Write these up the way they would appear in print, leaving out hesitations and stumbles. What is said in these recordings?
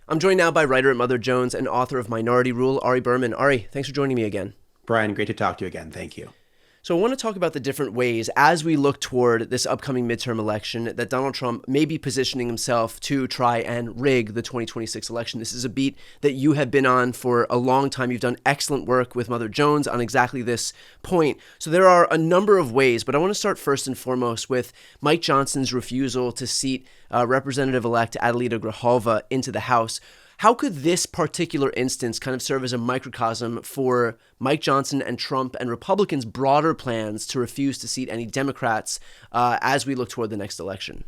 I'm joined now by writer at Mother Jones and author of Minority Rule, Ari Berman. Ari, thanks for joining me again. Brian, great to talk to you again. Thank you. So I want to talk about the different ways as we look toward this upcoming midterm election that Donald Trump may be positioning himself to try and rig the 2026 election. This is a beat that you have been on for a long time. You've done excellent work with Mother Jones on exactly this point. So there are a number of ways, but I want to start first and foremost with Mike Johnson's refusal to seat Representative-elect Adelita Grijalva into the House. How could this particular instance kind of serve as a microcosm for Mike Johnson and Trump and Republicans' broader plans to refuse to seat any Democrats as we look toward the next election?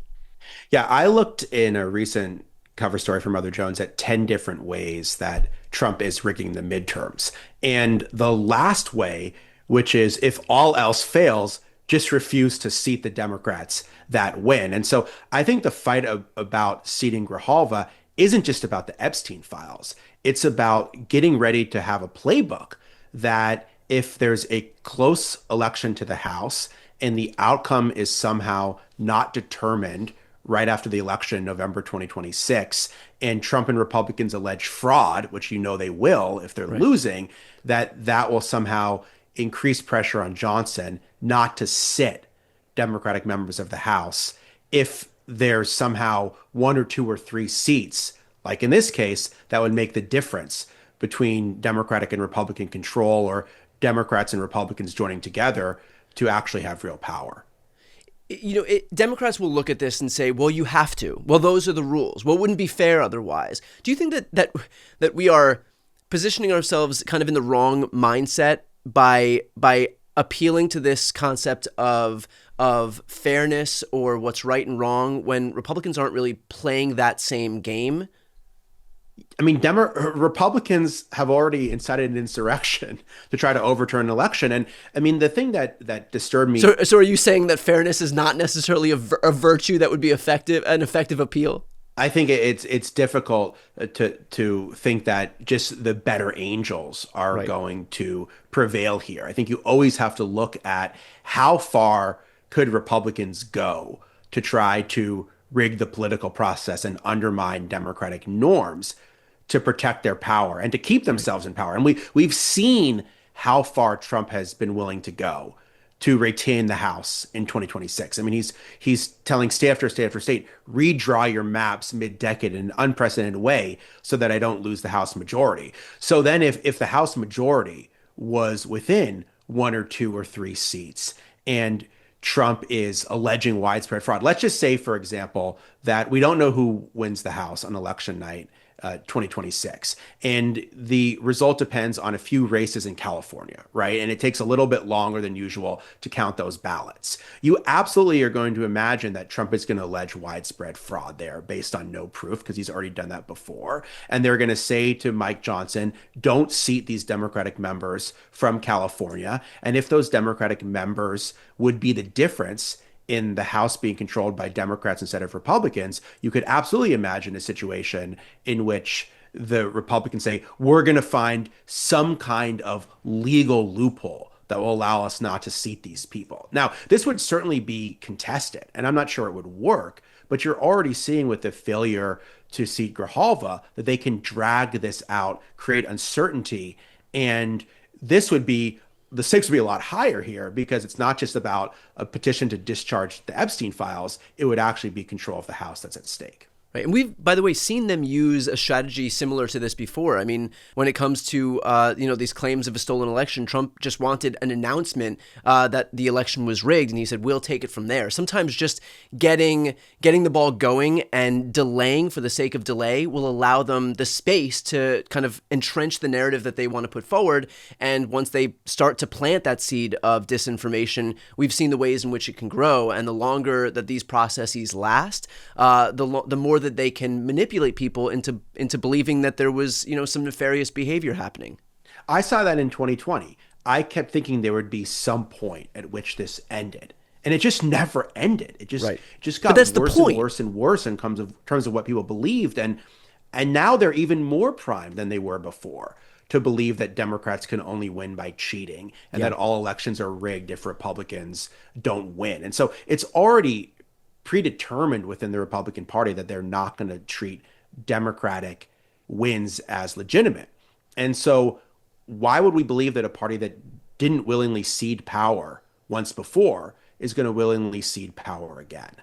Yeah, I looked in a recent cover story from Mother Jones at 10 different ways that Trump is rigging the midterms. And the last way, which is if all else fails, just refuse to seat the Democrats that win. And so I think the fight about seating Grijalva isn't just about the Epstein files. It's about getting ready to have a playbook that if there's a close election to the House and the outcome is somehow not determined right after the election in November 2026, and Trump and Republicans allege fraud, which you know they will if they're losing, that will somehow increase pressure on Johnson not to sit Democratic members of the House if there's somehow one or two or three seats, like in this case, that would make the difference between Democratic and Republican control or Democrats and Republicans joining together to actually have real power. Democrats will look at this and say, well, you have to. Well, those are the rules. Well, it wouldn't be fair otherwise. Do you think that we are positioning ourselves kind of in the wrong mindset by appealing to this concept of fairness or what's right and wrong when Republicans aren't really playing that same game? I mean, Republicans have already incited an insurrection to try to overturn an election. And I mean, the thing that disturbed me. So are you saying that fairness is not necessarily a virtue that would be an effective appeal? I think it's difficult to think that just the better angels are going to prevail here. I think you always have to look at how far could Republicans go to try to rig the political process and undermine democratic norms to protect their power and to keep themselves in power. And we've seen how far Trump has been willing to go to retain the House in 2026. I mean, he's telling state after state after state, redraw your maps mid-decade in an unprecedented way so that I don't lose the House majority. So then if the House majority was within one or two or three seats and Trump is alleging widespread fraud, let's just say, for example, that we don't know who wins the House on election night 2026. And the result depends on a few races in California, right? And it takes a little bit longer than usual to count those ballots. You absolutely are going to imagine that Trump is going to allege widespread fraud there based on no proof, because he's already done that before. And they're going to say to Mike Johnson, don't seat these Democratic members from California. And if those Democratic members would be the difference in the House being controlled by Democrats instead of Republicans, you could absolutely imagine a situation in which the Republicans say, we're going to find some kind of legal loophole that will allow us not to seat these people. Now, this would certainly be contested, and I'm not sure it would work, but you're already seeing with the failure to seat Grijalva that they can drag this out, create uncertainty, and this would be the stakes would be a lot higher here because it's not just about a petition to discharge the Epstein files. It would actually be control of the House that's at stake. Right. And we've, by the way, seen them use a strategy similar to this before. I mean, when it comes to, these claims of a stolen election, Trump just wanted an announcement that the election was rigged. And he said, we'll take it from there. Sometimes just getting the ball going and delaying for the sake of delay will allow them the space to kind of entrench the narrative that they want to put forward. And once they start to plant that seed of disinformation, we've seen the ways in which it can grow. And the longer that these processes last, the more that they can manipulate people into believing that there was, some nefarious behavior happening. I saw that in 2020. I kept thinking there would be some point at which this ended. And it just never ended. It just got worse and worse and worse in terms of what people believed. And now they're even more primed than they were before to believe that Democrats can only win by cheating and that all elections are rigged if Republicans don't win. And so it's already predetermined within the Republican Party that they're not going to treat Democratic wins as legitimate. And so, why would we believe that a party that didn't willingly cede power once before is going to willingly cede power again?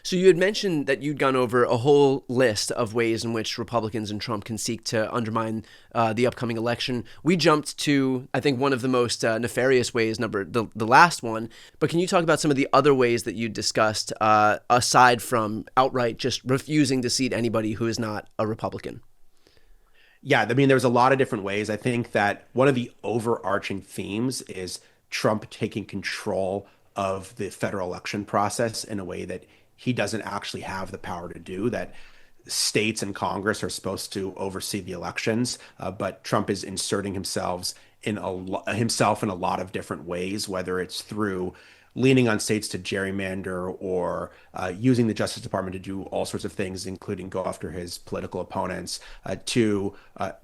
So you had mentioned that you'd gone over a whole list of ways in which Republicans and Trump can seek to undermine the upcoming election. We jumped to, I think, one of the most nefarious ways, the last one. But can you talk about some of the other ways that you discussed, aside from outright just refusing to seat anybody who is not a Republican? Yeah, I mean, there's a lot of different ways. I think that one of the overarching themes is Trump taking control of the federal election process in a way that he doesn't actually have the power to do, that states and Congress are supposed to oversee the elections, but Trump is inserting himself in a lot of different ways, whether it's through leaning on states to gerrymander or using the Justice Department to do all sorts of things, including go after his political opponents, to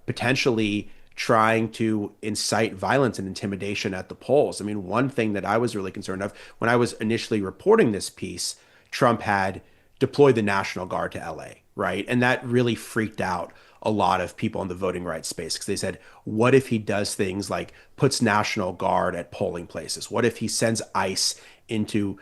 potentially trying to incite violence and intimidation at the polls. I mean, one thing that I was really concerned of when I was initially reporting this piece, Trump had deployed the National Guard to LA, right? And that really freaked out a lot of people in the voting rights space because they said, what if he does things like puts National Guard at polling places? What if he sends ICE into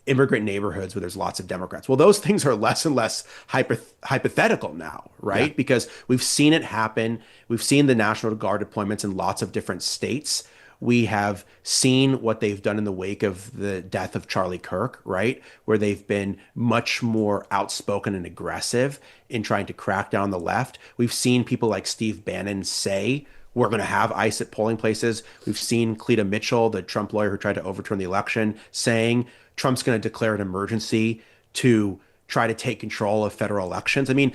immigrant neighborhoods where there's lots of Democrats? Well, those things are less and less hypothetical now, right? Yeah. Because we've seen it happen. We've seen the National Guard deployments in lots of different states. We have seen what they've done in the wake of the death of Charlie Kirk, right? Where they've been much more outspoken and aggressive in trying to crack down on the left. We've seen people like Steve Bannon say, we're going to have ICE at polling places. We've seen Cleta Mitchell, the Trump lawyer who tried to overturn the election, saying Trump's going to declare an emergency to try to take control of federal elections. I mean,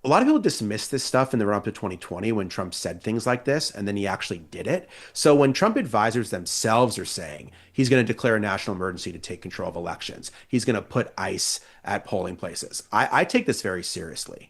a lot of people dismiss this stuff in the run up to 2020 when Trump said things like this, and then he actually did it. So when Trump advisors themselves are saying he's going to declare a national emergency to take control of elections, he's going to put ICE at polling places, I take this very seriously.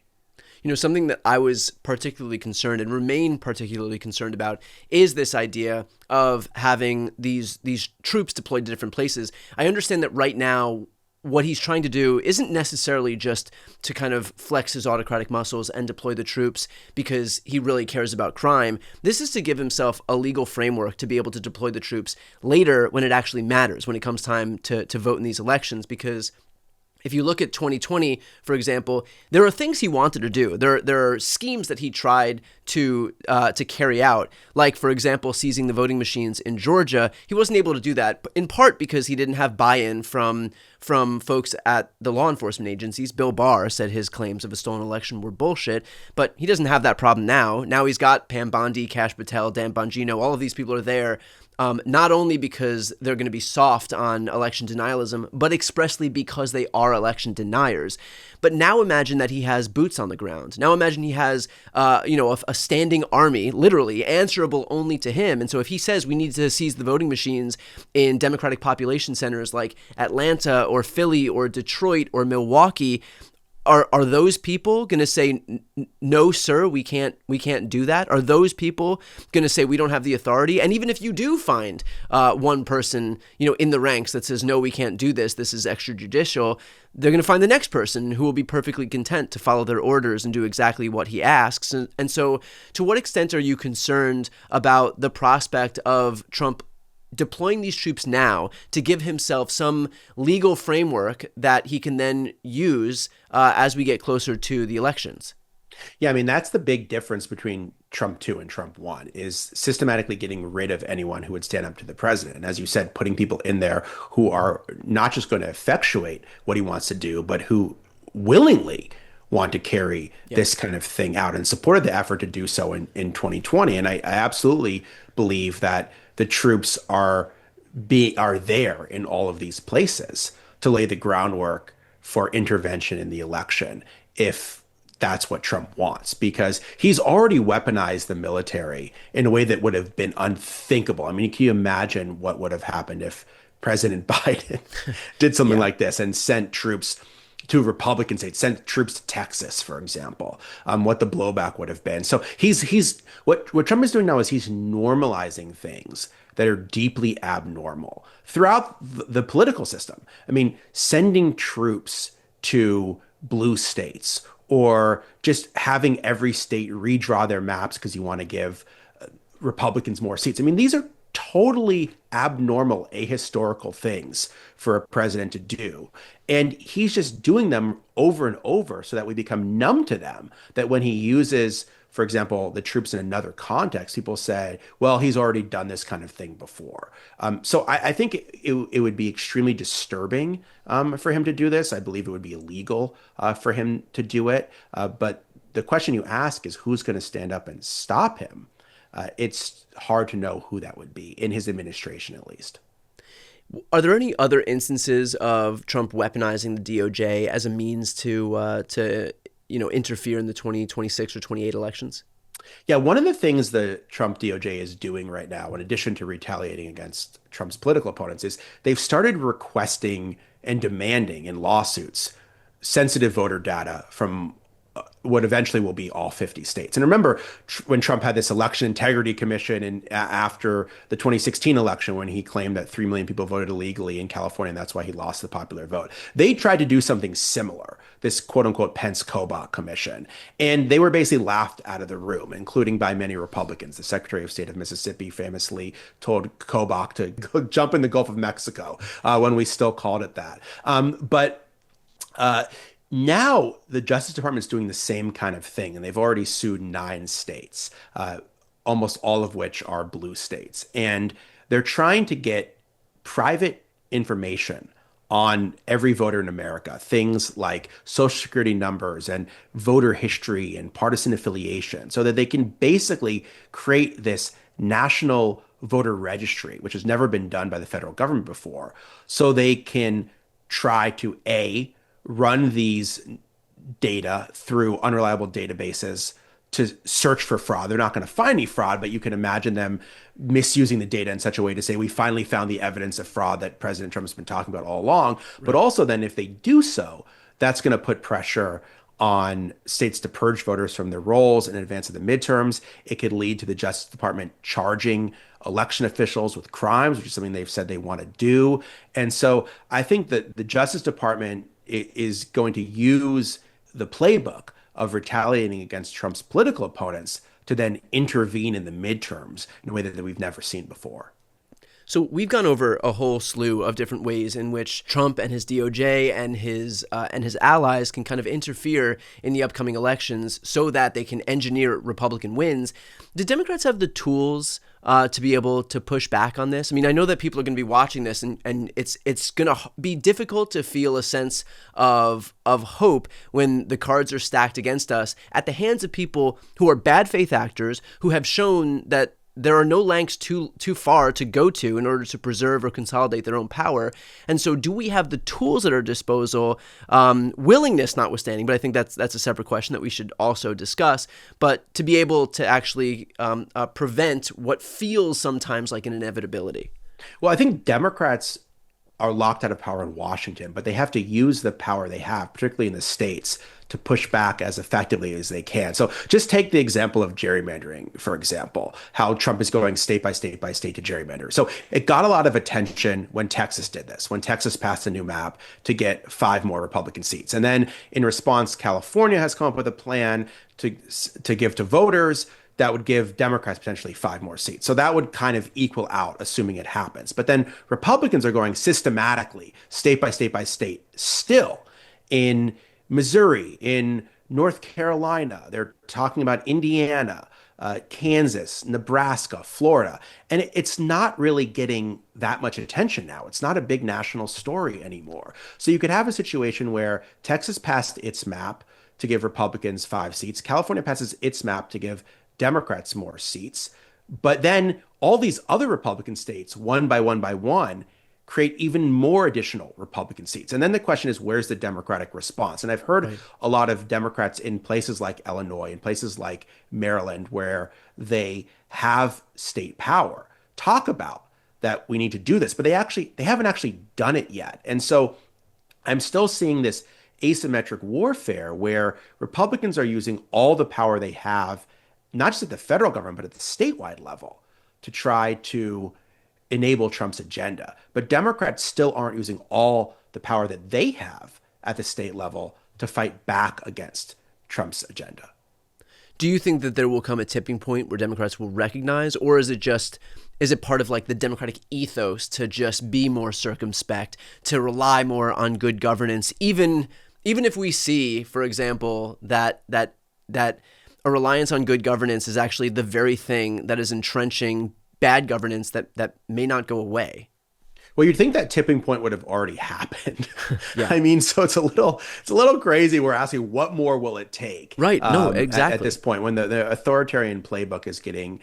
Something that I was particularly concerned and remain particularly concerned about is this idea of having these troops deployed to different places. I understand that right now, what he's trying to do isn't necessarily just to kind of flex his autocratic muscles and deploy the troops because he really cares about crime. This is to give himself a legal framework to be able to deploy the troops later when it actually matters, when it comes time to vote in these elections. Because if you look at 2020, for example, there are things he wanted to do. There are schemes that he tried to carry out, like, for example, seizing the voting machines in Georgia. He wasn't able to do that, in part because he didn't have buy-in from folks at the law enforcement agencies. Bill Barr said his claims of a stolen election were bullshit, but he doesn't have that problem now. Now he's got Pam Bondi, Kash Patel, Dan Bongino. All of these people are there. Not only because they're going to be soft on election denialism, but expressly because they are election deniers. But now imagine that he has boots on the ground. Now imagine he has, a standing army, literally answerable only to him. And so if he says we need to seize the voting machines in Democratic population centers like Atlanta or Philly or Detroit or Milwaukee, are those people going to say, no, sir, we can't do that? Are those people going to say we don't have the authority? And even if you do find one person, in the ranks that says, no, we can't do this, this is extrajudicial, they're going to find the next person who will be perfectly content to follow their orders and do exactly what he asks. And so to what extent are you concerned about the prospect of Trump deploying these troops now to give himself some legal framework that he can then use as we get closer to the elections? Yeah, I mean, that's the big difference between Trump 2 and Trump 1 is systematically getting rid of anyone who would stand up to the president. And as you said, putting people in there who are not just going to effectuate what he wants to do, but who willingly want to carry this kind of thing out and supported the effort to do so in 2020. And I absolutely believe that the troops are there in all of these places to lay the groundwork for intervention in the election if that's what Trump wants, because he's already weaponized the military in a way that would have been unthinkable. I mean, can you imagine what would have happened if President Biden did something like this and sent troops to Republican states, sent troops to Texas, for example, what the blowback would have been. So what Trump is doing now is he's normalizing things that are deeply abnormal throughout the political system. I mean, sending troops to blue states, or just having every state redraw their maps because you want to give Republicans more seats. I mean, these are totally abnormal, ahistorical things for a president to do. And he's just doing them over and over so that we become numb to them. That when he uses, for example, the troops in another context, people say, well, he's already done this kind of thing before. So I think it would be extremely disturbing for him to do this. I believe it would be illegal for him to do it. But the question you ask is who's going to stand up and stop him? It's hard to know who that would be in his administration, at least. Are there any other instances of Trump weaponizing the DOJ as a means to interfere in the 2026 or 28 elections? Yeah, one of the things the Trump DOJ is doing right now, in addition to retaliating against Trump's political opponents, is they've started requesting and demanding in lawsuits sensitive voter data from what eventually will be all 50 states. And remember, when Trump had this election integrity commission and after the 2016 election, when he claimed that 3 million people voted illegally in California, and that's why he lost the popular vote, they tried to do something similar, this quote unquote Pence-Kobach commission. And they were basically laughed out of the room, including by many Republicans. The Secretary of State of Mississippi famously told Kobach to go jump in the Gulf of Mexico when we still called it that. Now the Justice Department is doing the same kind of thing, and they've already sued 9 states, almost all of which are blue states. And they're trying to get private information on every voter in America, things like social security numbers and voter history and partisan affiliation, so that they can basically create this national voter registry, which has never been done by the federal government before, so they can try to run these data through unreliable databases to search for fraud. They're not going to find any fraud, but you can imagine them misusing the data in such a way to say, we finally found the evidence of fraud that President Trump has been talking about all along. Right. But also then if they do so, that's going to put pressure on states to purge voters from their rolls in advance of the midterms. It could lead to the Justice Department charging election officials with crimes, which is something they've said they want to do. And so I think that the Justice Department is going to use the playbook of retaliating against Trump's political opponents to then intervene in the midterms in a way that we've never seen before. So we've gone over a whole slew of different ways in which Trump and his DOJ and his allies can kind of interfere in the upcoming elections so that they can engineer Republican wins. Do Democrats have the tools to be able to push back on this? I mean, I know that people are going to be watching this, and it's going to be difficult to feel a sense of hope when the cards are stacked against us at the hands of people who are bad faith actors who have shown that there are no lengths too far to go to in order to preserve or consolidate their own power. And so do we have the tools at our disposal, willingness notwithstanding, but I think that's a separate question that we should also discuss, but to be able to actually prevent what feels sometimes like an inevitability? Well, I think Democrats are locked out of power in Washington, but they have to use the power they have, particularly in the states, to push back as effectively as they can. So just take the example of gerrymandering, for example, how Trump is going state by state by state to gerrymander. So it got a lot of attention when Texas did this, when Texas passed a new map to get 5 more Republican seats. And then in response, California has come up with a plan to give to voters that would give Democrats potentially 5 more seats. So that would kind of equal out, assuming it happens. But then Republicans are going systematically, state by state by state, still in Missouri, in North Carolina. They're talking about Indiana, Kansas, Nebraska, Florida. And it's not really getting that much attention now. It's not a big national story anymore. So you could have a situation where Texas passed its map to give Republicans 5 seats. California passes its map to give Democrats more seats. But then all these other Republican states, one by one, create even more additional Republican seats. And then the question is, where's the Democratic response? And I've heard a lot of Democrats in places like Illinois, in places like Maryland, where they have state power, talk about that we need to do this, but they haven't actually done it yet. And so I'm still seeing this asymmetric warfare where Republicans are using all the power they have, not just at the federal government, but at the statewide level, to try to enable Trump's agenda. But Democrats still aren't using all the power that they have at the state level to fight back against Trump's agenda. Do you think that there will come a tipping point where Democrats will recognize, or is it part of like the Democratic ethos to just be more circumspect, to rely more on good governance, even if we see, for example, that a reliance on good governance is actually the very thing that is entrenching bad governance that may not go away? Well, you'd think that tipping point would have already happened. Yeah. I mean, so it's a little crazy. We're asking what more will it take? Right. No, exactly. At this point, when the authoritarian playbook is getting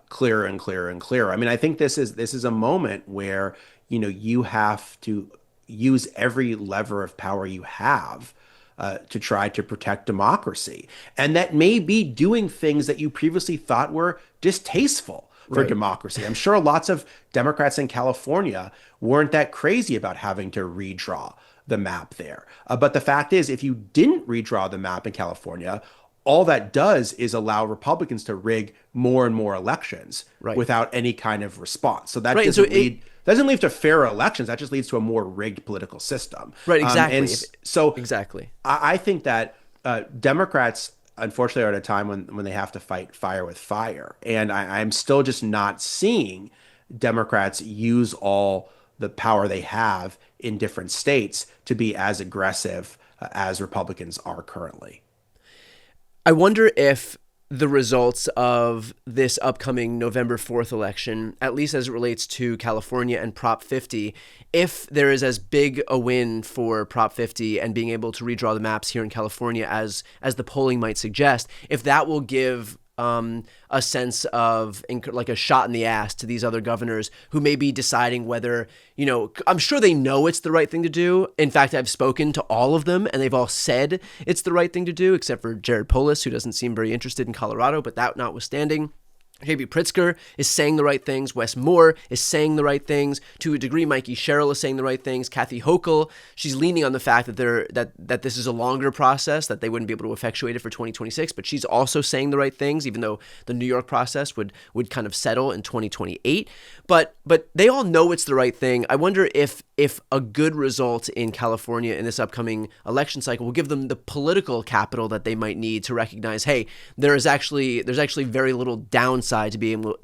clearer and clearer and clearer. I mean, I think this is a moment where, you have to use every lever of power you have to try to protect democracy. And that may be doing things that you previously thought were distasteful for democracy. I'm sure lots of Democrats in California weren't that crazy about having to redraw the map there. But the fact is, if you didn't redraw the map in California, all that does is allow Republicans to rig more and more elections without any kind of response. So that doesn't lead to fairer elections. That just leads to a more rigged political system. Right, exactly. Exactly. I think that Democrats, unfortunately, are at a time when they have to fight fire with fire. And I'm still just not seeing Democrats use all the power they have in different states to be as aggressive as Republicans are currently. I wonder if the results of this upcoming November 4th election, at least as it relates to California and Prop 50, if there is as big a win for Prop 50 and being able to redraw the maps here in California as the polling might suggest, if that will give a sense of like a shot in the ass to these other governors who may be deciding whether, I'm sure they know it's the right thing to do. In fact, I've spoken to all of them and they've all said it's the right thing to do, except for Jared Polis, who doesn't seem very interested in Colorado, but that notwithstanding. J.B. Pritzker is saying the right things. Wes Moore is saying the right things. To a degree, Mikey Sherrill is saying the right things. Kathy Hochul, she's leaning on the fact that this is a longer process, that they wouldn't be able to effectuate it for 2026, but she's also saying the right things, even though the New York process would kind of settle in 2028. But they all know it's the right thing. I wonder if a good result in California in this upcoming election cycle will give them the political capital that they might need to recognize, hey, there's actually very little downside to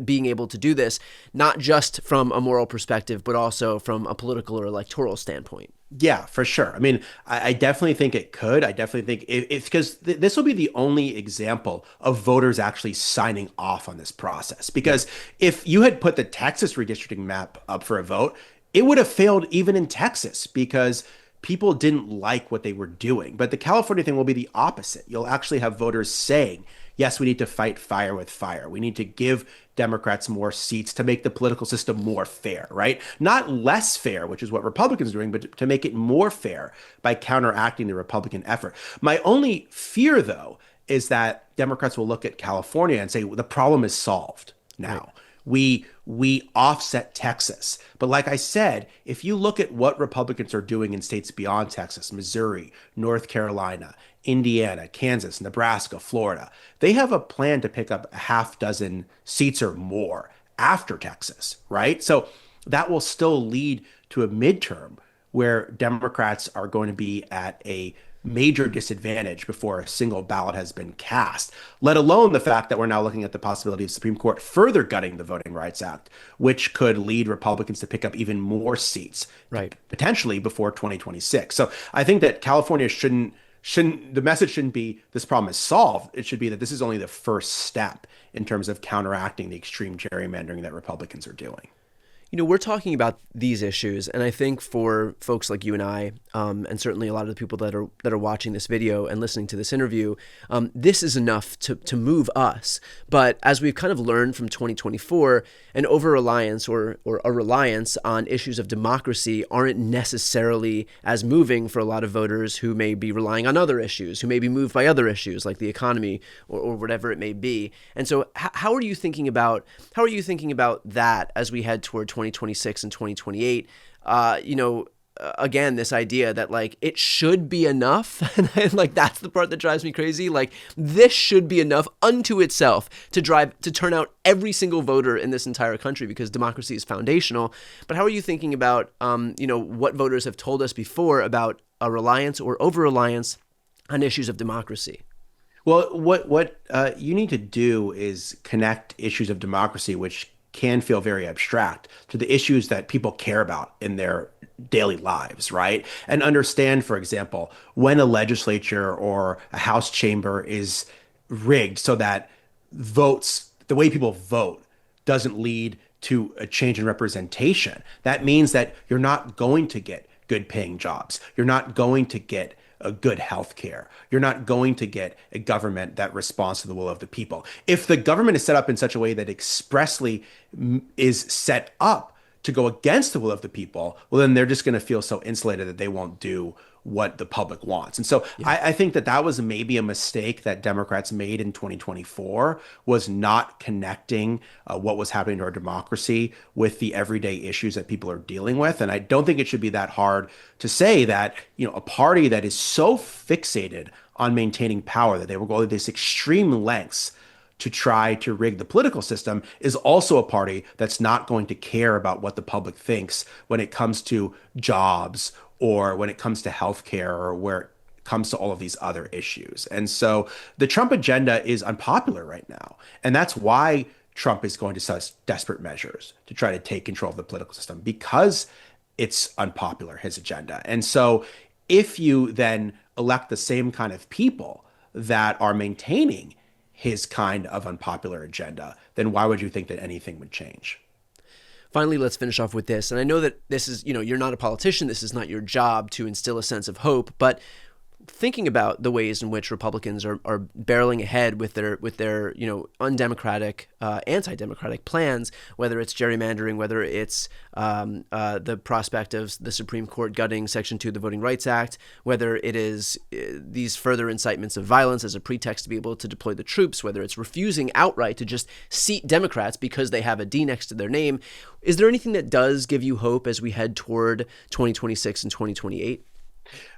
being able to do this, not just from a moral perspective, but also from a political or electoral standpoint. Yeah, for sure. I mean, I definitely think it could. I definitely think it's because this will be the only example of voters actually signing off on this process. Because if you had put the Texas redistricting map up for a vote, it would have failed even in Texas because people didn't like what they were doing. But the California thing will be the opposite. You'll actually have voters saying, yes, we need to fight fire with fire. We need to give Democrats more seats to make the political system more fair, right? Not less fair, which is what Republicans are doing, but to make it more fair by counteracting the Republican effort. My only fear, though, is that Democrats will look at California and say, well, the problem is solved now. Right. We offset Texas. But like I said, if you look at what Republicans are doing in states beyond Texas, Missouri, North Carolina, Indiana, Kansas, Nebraska, Florida, they have a plan to pick up a half dozen seats or more after Texas, right? So that will still lead to a midterm where Democrats are going to be at a major disadvantage before a single ballot has been cast, let alone the fact that we're now looking at the possibility of Supreme Court further gutting the Voting Rights Act, which could lead Republicans to pick up even more seats, potentially before 2026. So I think that California the message shouldn't be this problem is solved. It should be that this is only the first step in terms of counteracting the extreme gerrymandering that Republicans are doing. We're talking about these issues, and I think for folks like you and I, and certainly a lot of the people that are watching this video and listening to this interview, this is enough to move us. But as we've kind of learned from 2024, an over-reliance or a reliance on issues of democracy aren't necessarily as moving for a lot of voters who may be relying on other issues, who may be moved by other issues like the economy or whatever it may be. And so, how are you thinking about that as we head toward 2026 and 2028? Again, this idea that like it should be enough, and like that's the part that drives me crazy. Like this should be enough unto itself to turn out every single voter in this entire country because democracy is foundational. But how are you thinking about what voters have told us before about a reliance or over-reliance on issues of democracy. Well, what you need to do is connect issues of democracy, which can feel very abstract, to the issues that people care about in their daily lives, right? And understand, for example, when a legislature or a House chamber is rigged so that votes, the way people vote, doesn't lead to a change in representation. That means that you're not going to get good paying jobs. You're not going to get a good health care. You're not going to get a government that responds to the will of the people. If the government is set up in such a way that expressly is set up to go against the will of the people, well, then they're just going to feel so insulated that they won't do what the public wants. And so Yeah. I think that that was maybe a mistake that Democrats made in 2024, was not connecting what was happening to our democracy with the everyday issues that people are dealing with. And I don't think it should be that hard to say that, a party that is so fixated on maintaining power that they will go to these extreme lengths to try to rig the political system is also a party that's not going to care about what the public thinks when it comes to jobs or when it comes to healthcare or where it comes to all of these other issues. And so the Trump agenda is unpopular right now. And that's why Trump is going to such desperate measures to try to take control of the political system, because it's unpopular, his agenda. And so if you then elect the same kind of people that are maintaining his kind of unpopular agenda, then why would you think that anything would change? Finally, let's finish off with this. And I know that this is, you're not a politician. This is not your job to instill a sense of hope. But thinking about the ways in which Republicans are barreling ahead with their undemocratic, anti-democratic plans, whether it's gerrymandering, whether it's the prospect of the Supreme Court gutting Section 2 of the Voting Rights Act, whether it is these further incitements of violence as a pretext to be able to deploy the troops, whether it's refusing outright to just seat Democrats because they have a D next to their name. Is there anything that does give you hope as we head toward 2026 and 2028?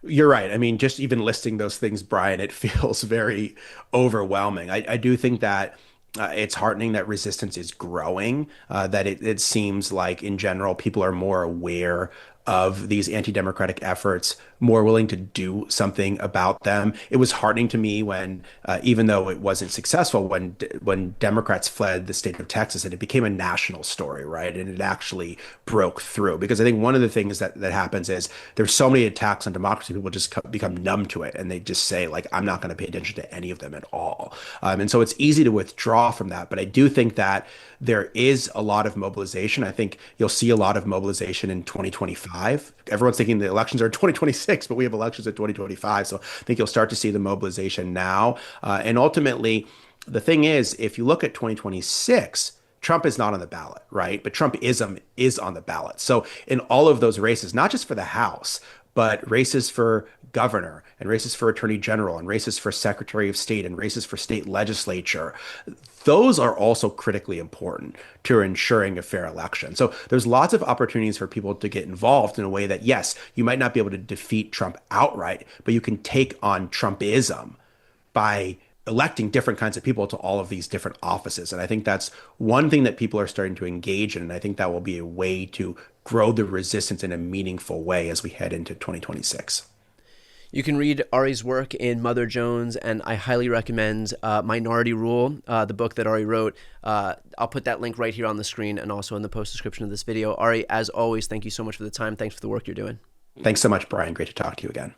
You're right. I mean, just even listing those things, Brian, it feels very overwhelming. I do think that it's heartening that resistance is growing, that it seems like in general, people are more aware of these anti-democratic efforts, more willing to do something about them. It was heartening to me when, even though it wasn't successful, when Democrats fled the state of Texas, and it became a national story, right? And it actually broke through. Because I think one of the things that happens is there's so many attacks on democracy, people just become numb to it, and they just say, like, I'm not going to pay attention to any of them at all. And so it's easy to withdraw from that. But I do think that there is a lot of mobilization. I think you'll see a lot of mobilization in 2025. Everyone's thinking the elections are in 2026, but we have elections in 2025. So I think you'll start to see the mobilization now. And ultimately, the thing is, if you look at 2026, Trump is not on the ballot, right? But Trumpism is on the ballot. So in all of those races, not just for the House, but races for governor and races for attorney general and races for secretary of state and races for state legislature, those are also critically important to ensuring a fair election. So there's lots of opportunities for people to get involved in a way that, yes, you might not be able to defeat Trump outright, but you can take on Trumpism by electing different kinds of people to all of these different offices. And I think that's one thing that people are starting to engage in. And I think that will be a way to grow the resistance in a meaningful way as we head into 2026. You can read Ari's work in Mother Jones, and I highly recommend Minority Rule, the book that Ari wrote. I'll put that link right here on the screen and also in the post description of this video. Ari, as always, thank you so much for the time. Thanks for the work you're doing. Thanks so much, Brian. Great to talk to you again.